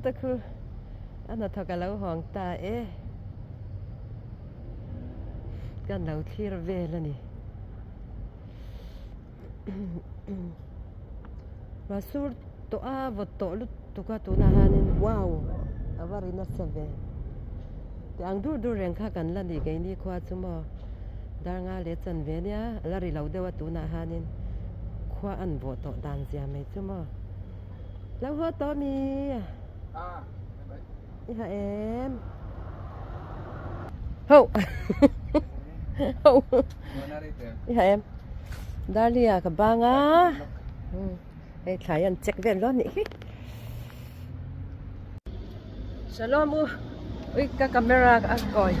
ta khu anh là thằng cái lâu hoàng ta ấy cái lâu thi ra về là nè và sur to a vật to lúc to qua to na hanin wow avari na save te ang dur reng kha kan la ni ge ni khwa chumo dar nga le chan ve nia la ri lo dewa tu na hanin khwa an vo to dan zia me chumo lo ho to mi ha em ho ho ha em Dalia ka banga ai thai an check ven lo ni Shalom ui ka camera ka koi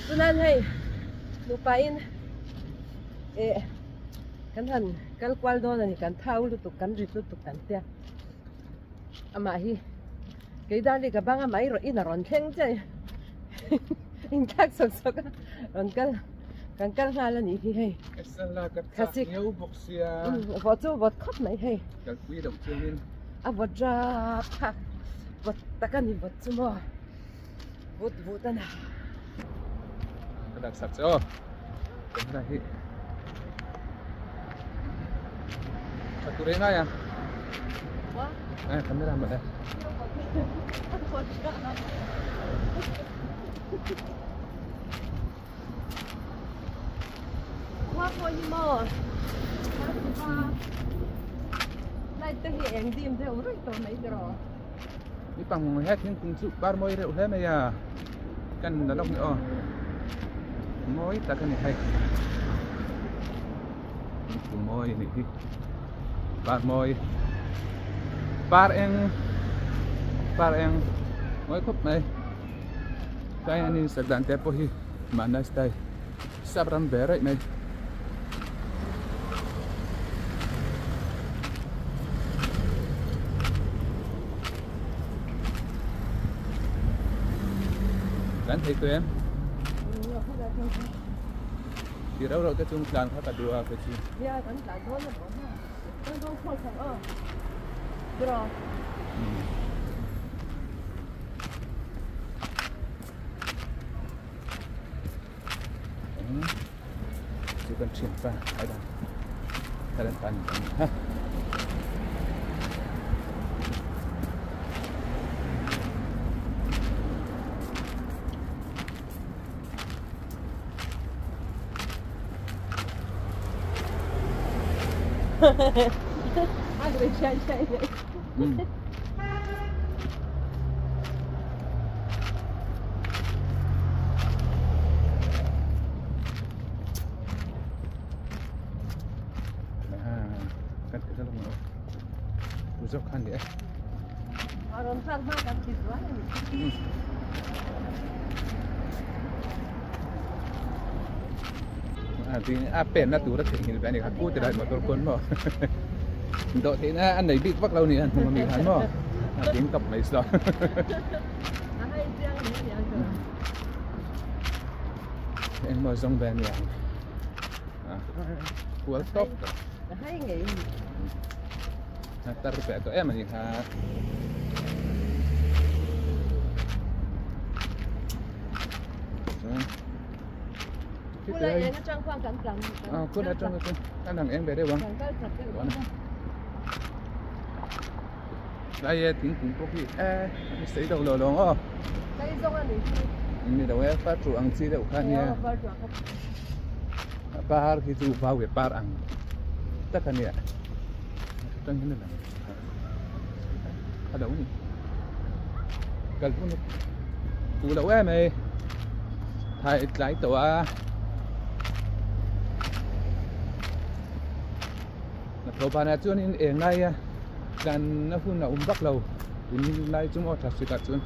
tunan hay Nupa in kan han kalkual do ni kan thau lutuk kan rit lutuk kan tia ama hi ke dali ka banga mai ro ina ron theng che in tak sok kan hala ni hi hay khasik nhiều bọc xia vợ chú vợ khóc này hay các quý động chơi lên vợ ra vợ ta cái gì vợ chú mà vợ ta nào cái đặc sắc cho cái này hi các cô đấy ngay à camera mà đây Khua gì mà lại tới hiện điểm theo rồi tôi mấy rồi đi bằng hết những cùng chụp bar môi rượu hết này à cần là lông nữa môi ta cái này hay cùng môi này đi bar môi bar em môi khúc này cái anh sẽ đàn tép hi mà nói đây sabran bere này Kan thấy tụi em thì đâu rồi cái chung đàn khác cả đua cái chi dạ kan đàn thôi là con đâu không sao rồi chỉ cần chuyển qua ở đây ta đang cần ha anh phải chạy vậy kan kita lu mau usok kan dia orang sama kan gitu thì apen na tu ra thỉnh về này aku tidak mau turun mo độ thế na anh này bị vắt lâu nè mà mình hắn mo tiếng tập này sao em mở rong về nè của top hay nghỉ tar pe to em ni ha cô lại em trang khoang cẩn cẩn cô đã trong cái thằng em về đây không đây tiếng cũng có gì xảy đầu lò lò cái giống anh đi đâu em phát trụ ăn chi đâu khăn nha par khi trụ vào về par ăn tất cả nè trong cái này ở đâu nhỉ cần cụ đâu em này thay lái tàu tàu bà này cho nên em nàyกันนะพูดนะบักเราอินไลจุ่มอทับสิกัดจน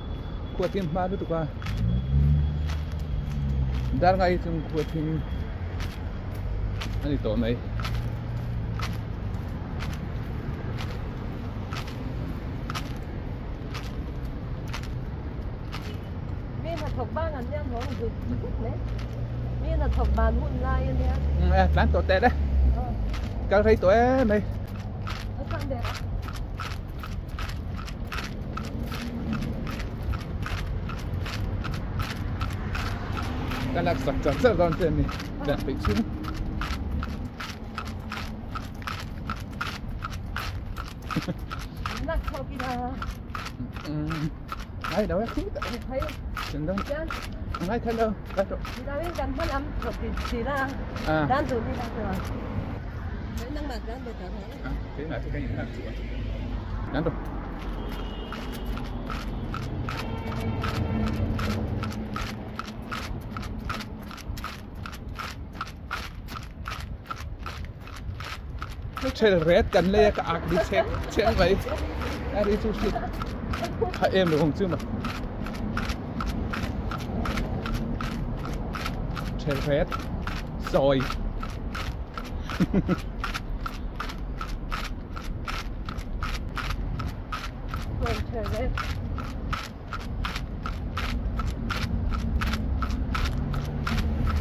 ขวดทิ้งมาดูตัวดาร์ไงจุ่มขวดทิ้งอันนี้ตัวไหนมีน่ะถกบ้านอันเนี้ยของอยู่เนี่ยมีน่ะถกบ้านหุ่นลายอันเนี้ยร้านตัวเตะได้ก็ใช้ตัวไหม Kan lak sak sak sak don ten ni. Dan pe chung. Nak kau kira. Ai đâu á. Thấy Chân đâu. chưa? Ai thấy đâu. Đâu rồi. Kita ini kan malam kopi sila. Dan tu ni dah tu. Mấy năng mặt dan betul. Thế là cái gì nữa? Đang rồi. Nó chơi redกันเลยก็อักดิเช็ดไว้อันนี้สุดๆถ้าเอ็มหรือของชื่อมาเชลเรดซอย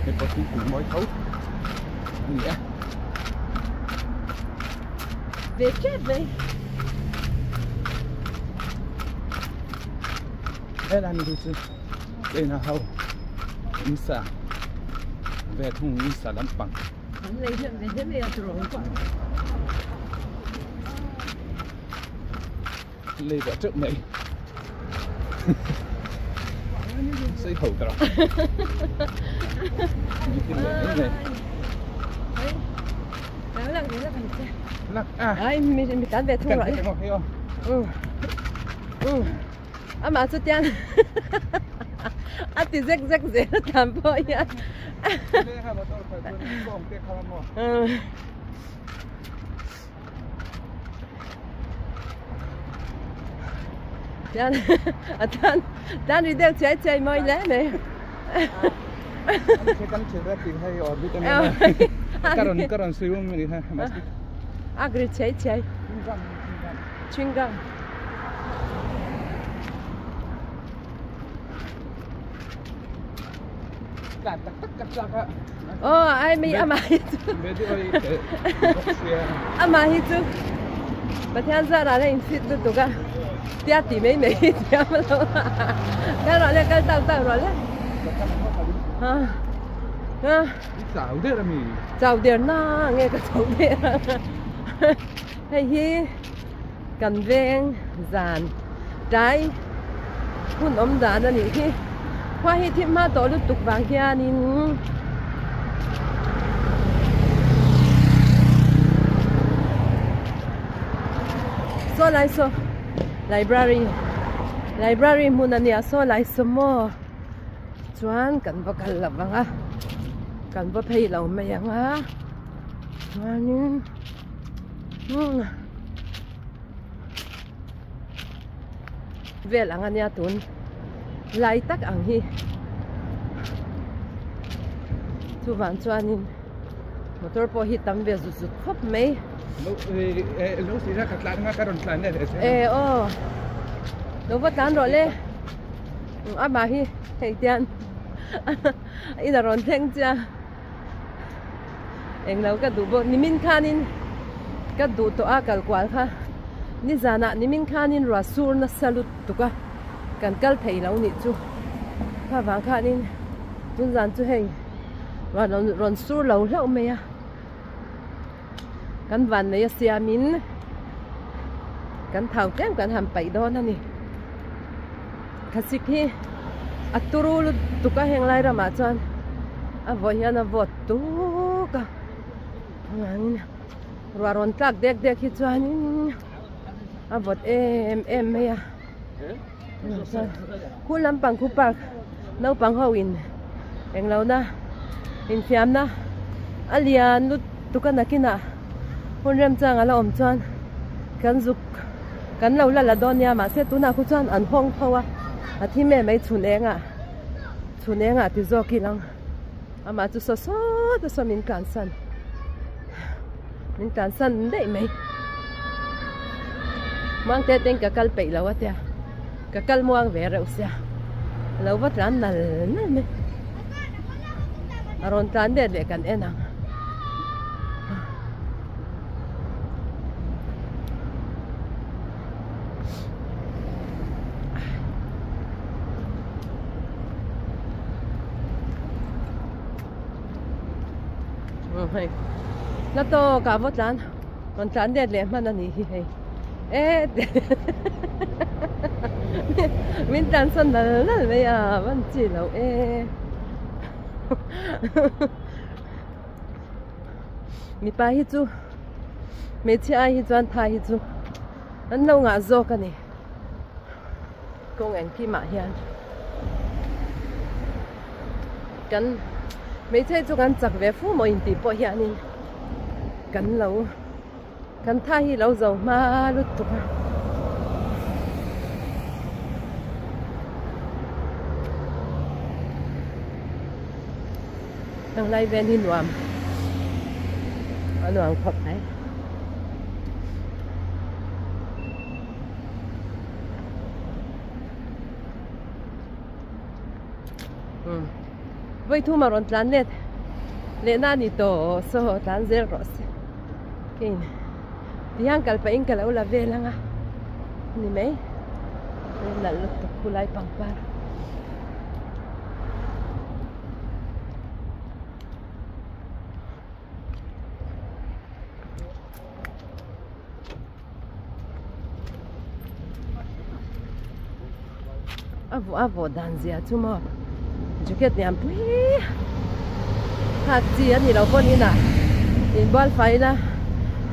เป็นปกติของมวยเขาเนี่ย Weet je het mee? Đây là mình được đây là hậu Insa về thùng Insa lắm bằng Lấy cho mình thế này là rồi quá. lấy vào trước này xây hậu cả những cái này Đó là cái là thành xe. lắc à Ai mình cán về thùng rồi. Mà số tiền. Thì rắc dễ làm thôi nha. Dan đi đeo chạy mỏi lẽ này. Kan cerita tinggal orbit ini. Karon sewum ini ha. Agri chạy. Chewing gum. Ai mi ama itu. Ama itu. Batian zara lên fit tu ka. Tia ti mấy tia mà đâu. Cái rồi lên cái tao rồi lên. Sao thế là mình? Sao thế na nghe cái sao thế. Hay hi cần ven dàn trái hun dàn đó nhỉ hi. Hoa hi thêm ma tổ lutuk vàng kia nín. So lại so library muna niya so lại so mo. Chuan kan va kal lawanga. Kan va phei lo mai anga. Chuan về là ngân nhà tuấn lại tắc ăn hi chú vạn cho anh motor po hit tam về rụt khóc mấy lúc xí ra cắt lại cái đòn lại này đâu vất tán rồi lê bà hi hay tiền ít là ròn thanh cha em lâu cái đủ bộ nimin khanin cái đủ to kalkual kha ni zana nimin khanin rasul na salut tuka kan kal thei lo ni chu pha wang khanin tun zan chu hei ron sur lo hlau me ya kan van ne siamin kan thau tlem kan ham pai don ani khasik hi aturu tuka heng lai ra ma chan a voi hian a vot tu ka ngin ron tlak dek hi chuanin a vot em me ya khu lam pang khu park nau pang hawin eng lo na in fiam na alian lut tukan nakina hun rem chang ala om chuan kan zuk kan lo la don ya ma se tu na khu chuan an hong thawa a thi me mai chun enga ti zo ki lang ama chu so to min kan san dei mai mang te teng ka kal pei lawa tia ka kal muang ve reu sia lo wat ran nal me aron tan de le kan enang hay nó to cả vót lán còn lán đẹp lẹ mà nó nỉ hay ê mình đang xuân là bây giờ vẫn chỉ là ê mi pa hi chu me chia hi chuan tha hi chu an lo nga zo ka ni công anh ki ma hian kan me chei chu kan chak ve fu mo in ti po hianin kan lo kan tha hi lo zo ma lut tu ka đang lai ven hi nuam anh nuam khop này với thu mà rộn tán lệ na đi tổ so tán dễ rồi kinh thì hàng cả phải cả lâu là về lăng à ni mấy là lúc tập khu lại bằng par avo dan zia chu mo juket niam pui hak chi ani lo pon ina inbul faila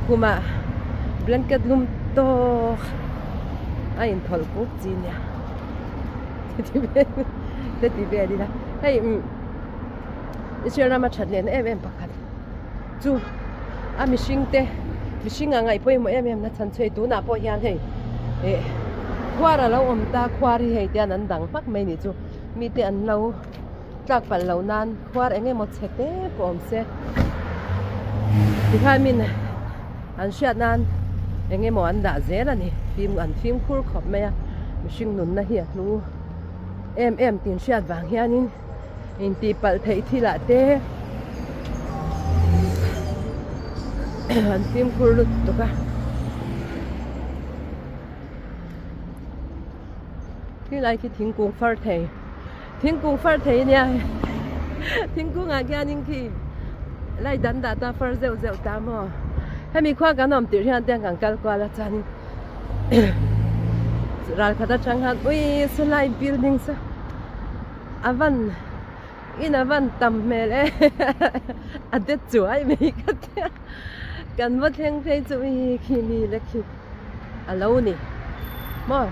kuma blanket lum to ai thol ku chi nya ti be đi la hey isera ma chat len em pakhat chu a mishing ngai poi mo em na chan chei tu na po hian hei e khua ra lâu ta khua đi hay tiền ăn đắng bắc mấy nị chú mi tiền lâu chắc phải lâu nan khua anh em một sét thế bom xe thì hai mình ăn sét nan anh em một ăn đã dễ là nị phim cool khop mày mình xin nôn na hiệt lu em tiền sét vàng hian in ti pal thấy thì lạ thế ăn phim cool lúc đó cả cái này cái thiên cung phát thấy nha thiên cung à cái anh khi lại đánh đá ta phát dẻo ta mà hay mình khoa cái nằm tiểu hiện đang càng kalkual là chán ra cái đó chẳng hạn ui số lại building sa avan tầm mẹ lẽ à đứt chuối mấy cái cần mất hàng thấy chuối khi mi là khi à lâu nè mà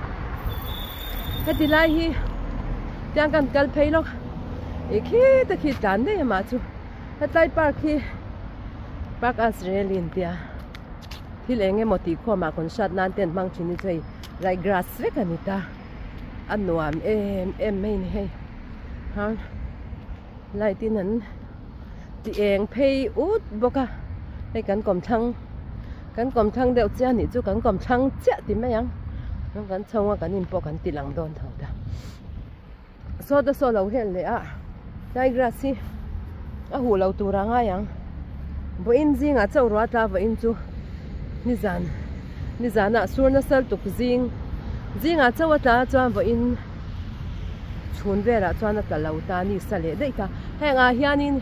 cái gì lại hi đang cần cần phải lo khi ta khi tán đấy mà chú cái tay park Australian tia thì lấy nghe một tí khoa mà còn sát nan tiền mang chuyện như vậy lại grass với cả người ta ăn nuam em mấy này ha lại tin hắn thì em pay út bốc à đây cần cầm thăng đều chia nhỉ chú cần cầm thăng chia thì mấy anh nó cần trông cái nhìn bộ cần tỉ lăng đòn thầu đó so đó so lâu hiện lệ à đây grassi à hủ lâu tu ra ngay anh bộ in gì ngã châu rót ra bộ in chú ni zan à sur na sel tục gì ngã châu ta cho bộ in chun về ra cho nó cả lâu ta ni sale đấy cả hay ngã hian in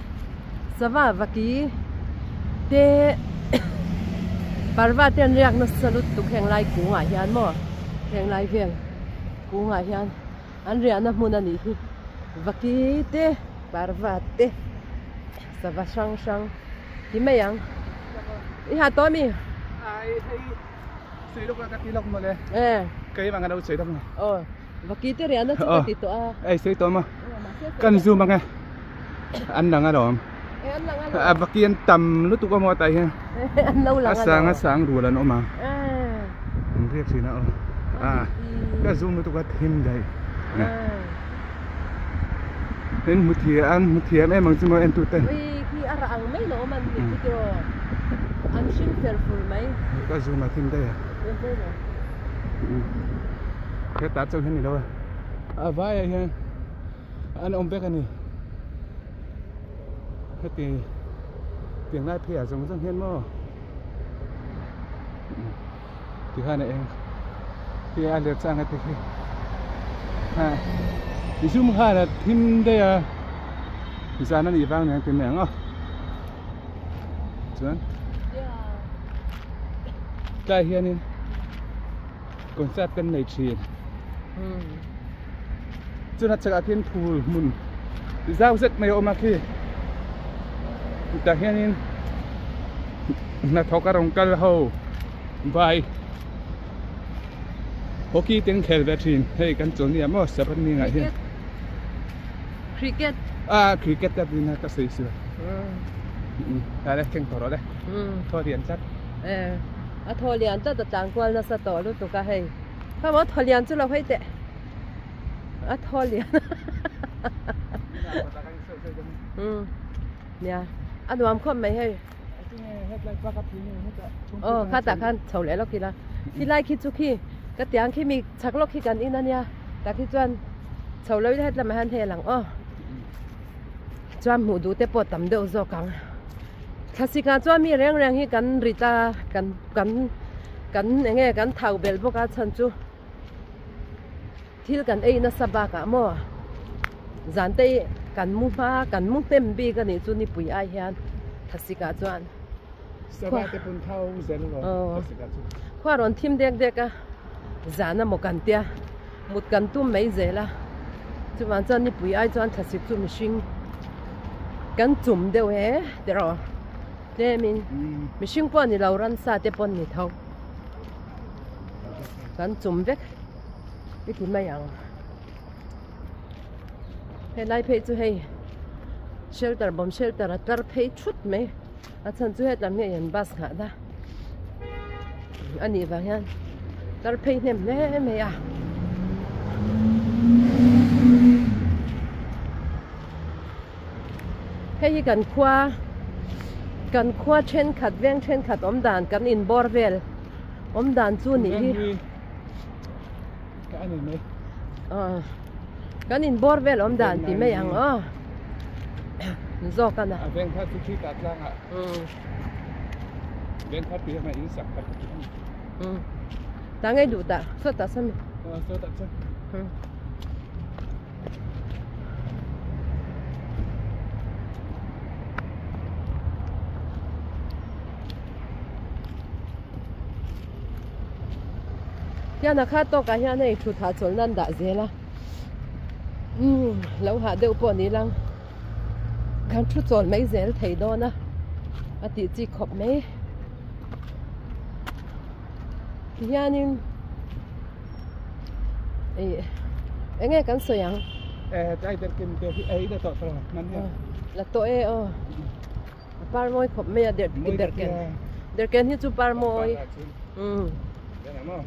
sava vaki te parva ten riak na salut tục heng lai ku ngã hian mo heng lai ven ku ngã hian an ria na mun ani hi vaki te parva te sava sang thì mấy anh đi hạt tối mi ai hay sấy lúc là cái tí lọc mà này cây bằng cái đâu sấy đâu này và kí tới riêng nó chỉ có tí to ai sấy tối mà cần zoom bằng cái ăn đằng cái đó và kí ăn tầm lúc tụi con mua tay ha ăn lâu lắm sáng rùa là nó mà riêng gì nữa cái zoom nó tụi con thêm đây nên một thì em bằng zoom em tụi tên ang may no man dito ang careful may cái zoom mà thêm đây cái tát trong thế này đâu vai anh ông biết cái này cái tiếng lai phè giống trong hiên mò thứ hai này em thì anh được sang cái thứ thì zoom hai là thêm đây thì ra nó đi vang này cái miếng chuan cái hiền đi còn sát cân này chìm cho nên chắc thiên thù mùn giao rất mấy ông kia ta hiền đi là thọ cả rong cal hầu vai hockey tiếng khel về chìm hay căn chỗ này mà sắp đến ngày hiền cricket cricket cái gì cái gì xưa đây keng thọ đấy thọ điện chắc thôi liền cho tặng quan nó sẽ tổ lúc tụi cái hay không có thôi liền cho là phải tệ thôi liền nè anh làm không mấy hay khá tạ khăn chầu lẽ lúc kia là khi lại khi chú khi cái tiếng khi mình chắc lúc khi cần in anh nha ta khi chọn chầu lấy hết là mấy hắn hè lằng chọn mù đủ tép bột tẩm đều rồi cẳng khá xí cả chọn mi rèn rèn hi cần rita cần nghe cần thầu bel bốc cả chân chú thiếu cần ấy nó sắp ba cả mò dàn tây cần mua pha cần mua tem bi cái này chú ni bùi ai hiền khá xí cả chọn sắp ba cái phần thau dễ rồi khoa rồi thêm đẹp đẹp cả dàn nó một cần tia một cần tu mấy dễ là chú bạn chân ni bùi ai chọn khá xí chú mình xin cần chùm đều hết được rồi thế mình xin qua thì lâu ran xa thế bọn thì thâu cần chùm vết cái gì mà样thế lại phải chú hay shelter bom shelter là tar phải chút mấy chân chú hết làm như vậy bus cả đó anh đi vào nha tar phải nem nè mấy à hay cần khua trên khát ven trên khát đàn cần inbul vel đàn chú nỉ cái này mấy cần inbul vel đàn thì mấy ăn do cần à ven khát chú cắt lang à ven khát bây giờ mà in sạc khát ta nghe đủ ta số ta xem số ta xem ya na khát to cái này chú thà chốn nan đã dễ la lâu hạ đều bỏ đi lăng gan chú chốn mấy dễ thấy đó na tí chỉ khop mấy ya nên anh nghe cắn sợi ăn cái tên kim cái ấy đã tọt rồi là tôi par môi khop mấy der ken hi chú par môi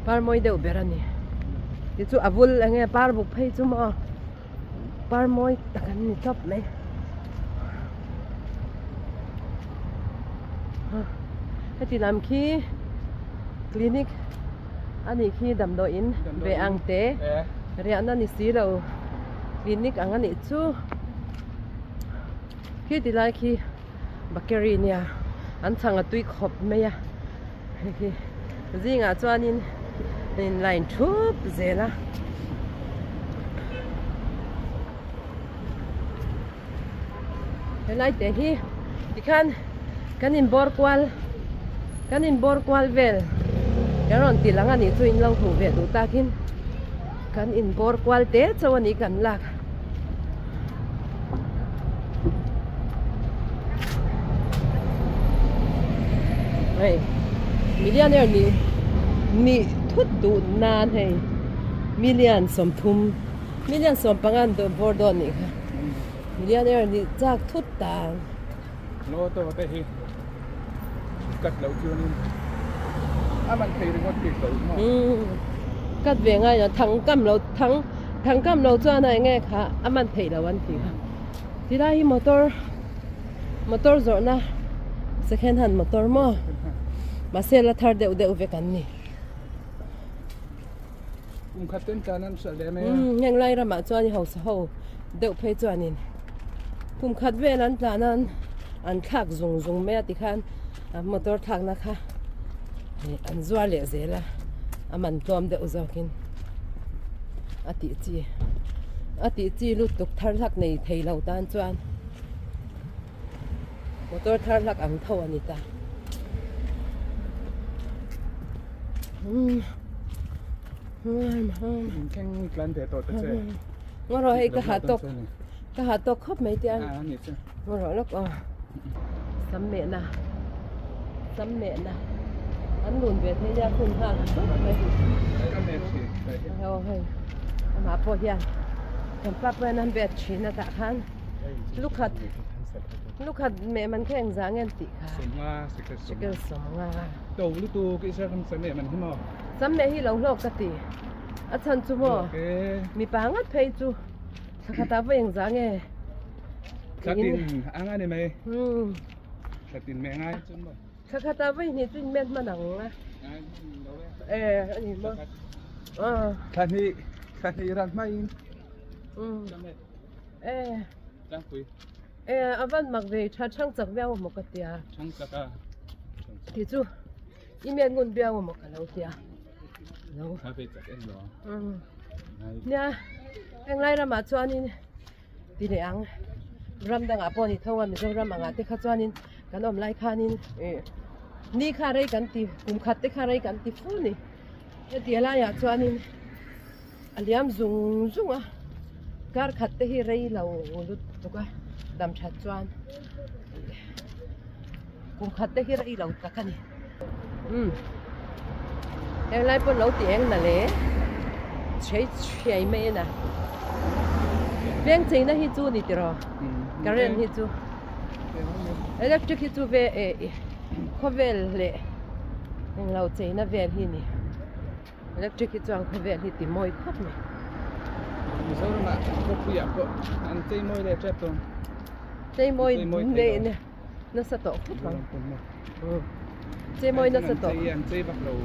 par môi đều biết anh thì chú avul anh nghe par bục hay chú mà par môi ta cần ni top mấy cái thì làm khi clinic anh ấy khi đầm đội in về ăn té rồi anh ấy xí đầu clinic anh ấy chú khi thì lại khi bacteria nha anh thằng ở tuy khop mấy à khi gì ngã cho anh in line chụp dễ la lại thế hi thì kan inbul kwal vel cái rồi thì là anh ấy cho in lâu thủ về đủ ta kin kan inbul kwal té cho anh ấy cần lạc này millionaire ni thut tu nan hay million som pangan do bordon ni millionaire ni chak thut ta nó tôi thấy hi cắt lâu chưa nên mình thấy được một cái lâu cắt về ngay là thằng cam lâu cho này nghe khá mình thấy là vấn đề thì đây motor rồi na second hand motor mà xe là thar đều về cắn nè khát tên cha nên sợ lẽ mấy nhanh lại ra mà cho anh hậu đều phải cho anh khát về lần cha nên anh khác dùng mấy thì khan motor thang na kha anh zua lệ dễ là mình tóm đều rồi kin ati chi lutuk thar lak này thấy lâu tan cho anh motor thar lak ang thâu anh ta แข่งกลั่นแต่ตัวแต่เจ้ ngó rồi hay cả hạt tóc khóc mấy tiếng ngó rồi lúc sắm mẹ nè anh luôn về thế ra cùng hàng tốt mấy hay mà bỏ hiền cầm pháp bên anh về chuyện là cả han lúc hạt mẹ mình khen giá nghe tị khá sẽ kêu sống đầu lúc tu cái sao không sắm mẹ mình không mò sắm mẹ hi lâu lâu cái tị à chân chú mò mi báng hết thấy chú sao ta với giá nghe khát tin ăn ăn này mày khát tin mẹ ngay chứ mà sao ta vớiนี่tin mẹ mà nặng à anh nhìn mà khát đi ra mai đang quỳ à vẫn mặc về trang giặc béo một cái tia trang giặc à thì chú imen ngun béo một cái lâu tia lâu cà phê giặc em đó nha anh lại ra mà cho anh đi để ăn ram đang áp oni thâu anh rồi ram ăn thì khát cho anh cái ông lại khan ni khá đấy cái thì cùng khát đấy khá đấy cái thì phun đi cái lại à cho anh aliam zung à gar khát đấy hi rei lâu lút tụi cái đam chặt cho anh cùng khát đấy hi rei lâu tất cả này em lại bữa lâu tiếng là lẽ chơi mấy nè bên trên nó hít chú đi rồi cái này hít chú electric hít chú về khawvawt lệ nhưng lâu trên nó về hi nè electric hít chú ăn khawvawt hít thì môi khóc nè sao mà có bây giờ có ăn chơi môi để chết không chơi môi lệ nè nó sẽ tổ khóc lắm chơi môi nó sẽ tổ ăn chơi bắt đầu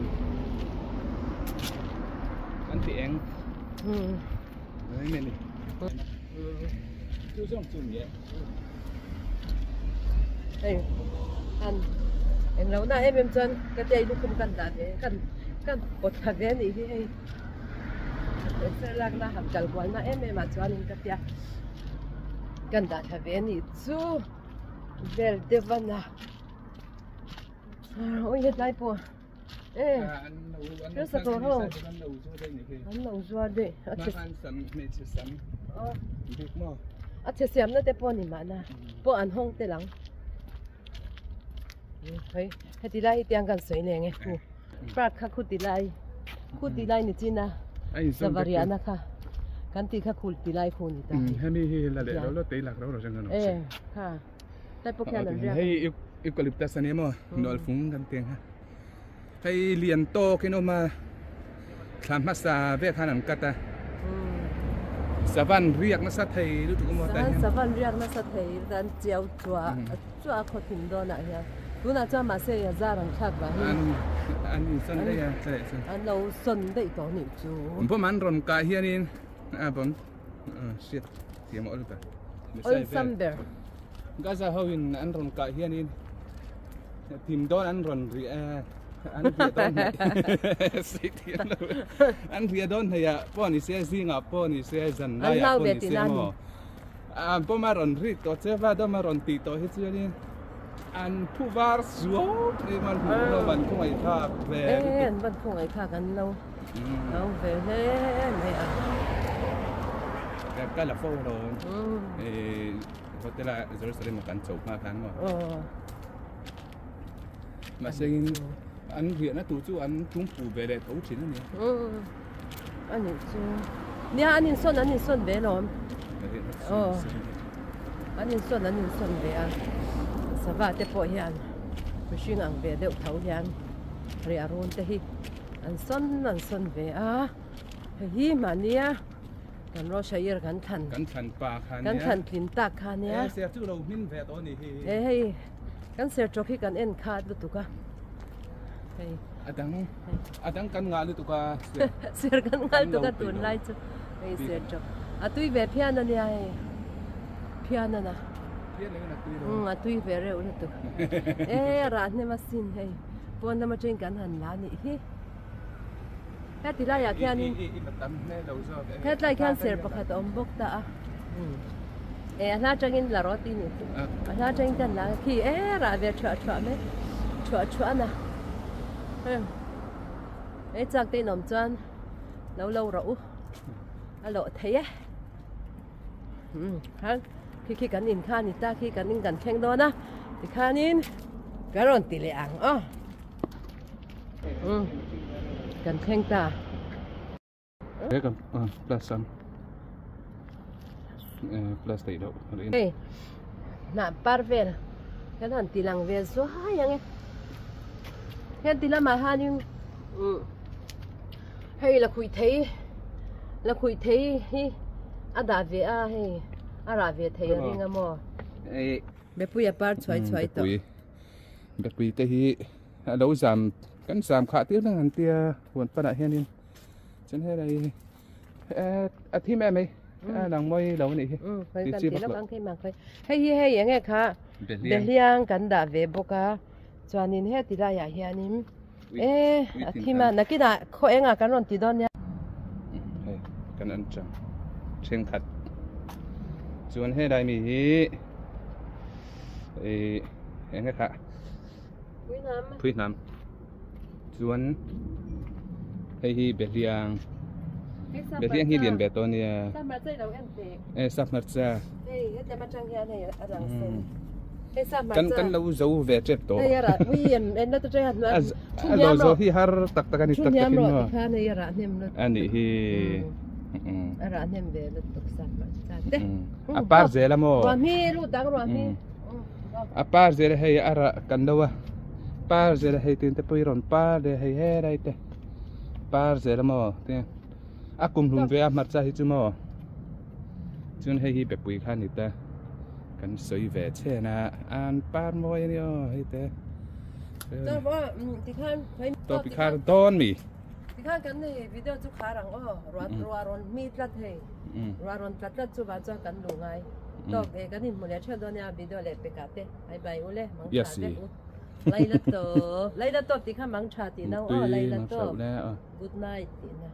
ăn tiếng đấy mình đi chú xong chùm vậy đây anh lâu nay em chân cái dây nó không cần đạt thế cần bột hạt đen gì thì hay sẽ là cái hàm kalkual mà em mà cho anh cái tia cần đạt hạt đen gì chú về để văn à ôi hết lại po rất là tốt không anh lâu rồi đấy chết xem nó để po ni mà na po ăn hông để lắng hey thì lại tiếng gan sấy nè nghe khu bạc khắc khu thì lại nè chị na savariana kha kan ti khắc khu thì lại khu ni ta hay là để đó tê lạc đó rồi chẳng hạn ha tại po khan là hay eucalyptus anh em à nồi phúngกันtiếng ha hay liền to cái nó mà làm masa về khả năng cắt ta savan riak na sa thei lu tu mo ta savan riak na sa thei dan chiao chua kho thim do na ya tu na cha ma se ya za rang thak ba an son đây ya sai son an lo son dei to ni chu bo man ron ka hianin bom shit tiam ol ta ol samber gaza hawin an ron ka hianin tim don an ron ri anh phía đón anh phía đón thì bọn này sẽ gì ngọc bọn này sẽ dần lại bọn này sẽ mò bọn mà ròn rít tôi sẽ vào đó mà ròn tì tôi hết chưa đi anh thu var xuống thì mình nó vẫn không ai thà về vẫn không ai thà gần lâu lâu về thế mẹ cái là phô rồi có thể là rồi sẽ một căn chụp mà kháng mà sinh anh hiện nó tụi chú anh chúng phụ về để thấu chín nữa anh nhìn chú nè anh nhìn xuân về rồi anh nhìn xuân về à sao vậy để bỏ hiền mình suy ngẫm về đều thấu hiền rồi à rồi thì anh xuân về à hi mà nèกันรอใช้กันทันปากคันกันทันกินตากคันเนี่ยเสียจู่เราหินแวตัวนี้กันเสียจอกที่กันเอ็นขาดตุกะอาดังกันงาลุตุกะเสียกันงาลุตุกะตุนไล่จูเสียจอกตุยเวพิอานันเนี่ยพิอานันนะตุยเวเร็วลุตุร้านเนี่ยมาสินปอนนั้นมาเจอกันหันล้านนี่แค่ที่ไรอยากแค่นี้แค่ไรแค่เสียประคัตอมบกตาน่าจะกินละรสตีนี่น่าจะกินกันละขี้ราเวชัวไหมชัวนะ ấy chắc tên nằm chân lâu lâu rồi lộ thấy á hả khi cần in khan ta khi cần in cần khen đó na thì khan in cái rồi tỷ lệ ăn cần khen ta thế còn plus some plus tỷ độ hey nạp parvel cái thằng tỷ lăng về số hai anh cái tỷ lăng mà hai nhưng hay là khui thấy hi ada về hay ara về thấy ở đây ngamo bé pui apart xoay to bé pui thế hi đấu giảm cắn giảm khá tiếc năng hàng tia buồn phát đại hiện đi chân thế này thêm em ấy đang môi lâu này phải cần tí lắm ăn thêm mà phải hay nghe khá để liang cần đã về boka cho nên hết tí ra ya hiện nín thêm mà nãy kia khó em cần rồi tí đó nha cần ăn chăng trên thật chuan hết đây mi em nghe khá phui nam chuan hay bé liang hi liền bé to nè sắp mặt ra kan lâu dấu về chết to lâu dấu hi har tak takan tak takin no ani hi ara nem về lutuk sắp mặt ra apar zela mo romi lu dang romi apar zela hay ara kan dawa par zela hay tin te poiron par de hay he dai te par zela mo te akum lum ve amat sa hi chu mo chun hay hi be pui khan ni ta kan soi ve che na an par moi ni o hay te ta ba ti khan to pi khan don mi ti khan kan ni video chu kharang ron mi tlat he ron tlat chu ba cha kan lu ngai to ke kan in mo le che do nya video le pe ka te bye bye ule mang cha te lấy là to tí khám mắng trà tí nào lấy là to good night tí nào